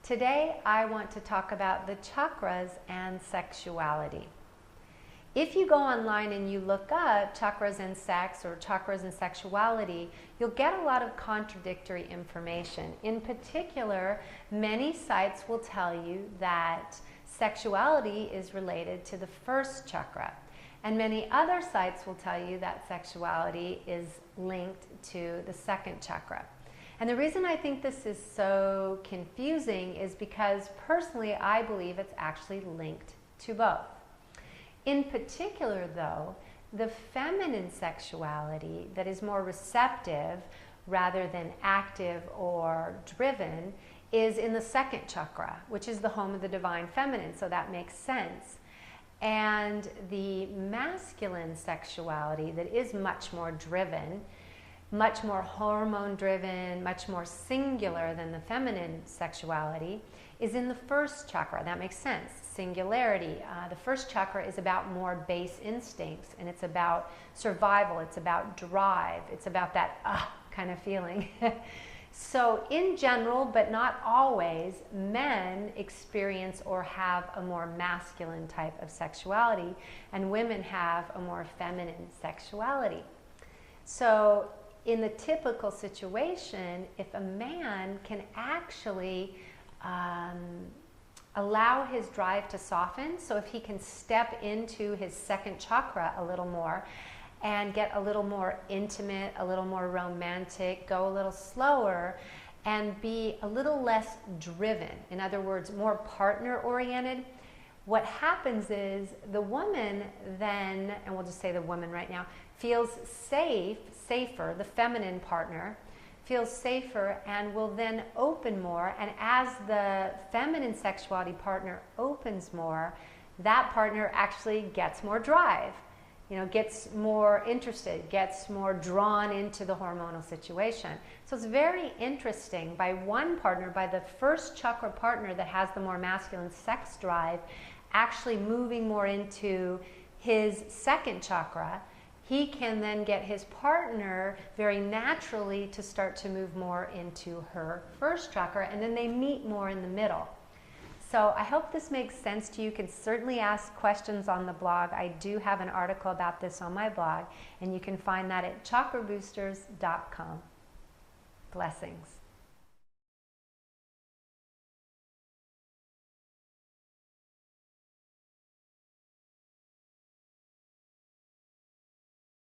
Today I want to talk about the chakras and sexuality. If you go online and you look up chakras and sex or chakras and sexuality, you'll get a lot of contradictory information. In particular, many sites will tell you that sexuality is related to the first chakra. And many other sites will tell you that sexuality is linked to the second chakra. And the reason I think this is so confusing is because personally I believe it's actually linked to both. In particular though, the feminine sexuality that is more receptive rather than active or driven is in the second chakra, which is the home of the divine feminine, so that makes sense. And the masculine sexuality that is much more driven, much more hormone driven, much more singular than the feminine sexuality is in the first chakra. That makes sense. Singularity. The first chakra is about more base instincts, and it's about survival, it's about drive, it's about that kind of feeling. So in general, but not always, men experience or have a more masculine type of sexuality, and women have a more feminine sexuality. So in the typical situation, if a man can actually allow his drive to soften, so if he can step into his second chakra a little more and get a little more intimate, a little more romantic, go a little slower, and be a little less driven, in other words, more partner-oriented, what happens is the woman then, and we'll just say the woman right now, feels safer, the feminine partner feels safer and will then open more, and as the feminine sexuality partner opens more, that partner actually gets more drive, gets more interested, gets more drawn into the hormonal situation. So it's very interesting, by one partner, by the first chakra partner that has the more masculine sex drive, actually moving more into his second chakra, he can then get his partner very naturally to start to move more into her first chakra, and then they meet more in the middle. So I hope this makes sense to you. You can certainly ask questions on the blog. I do have an article about this on my blog, and you can find that at chakraboosters.com. Blessings.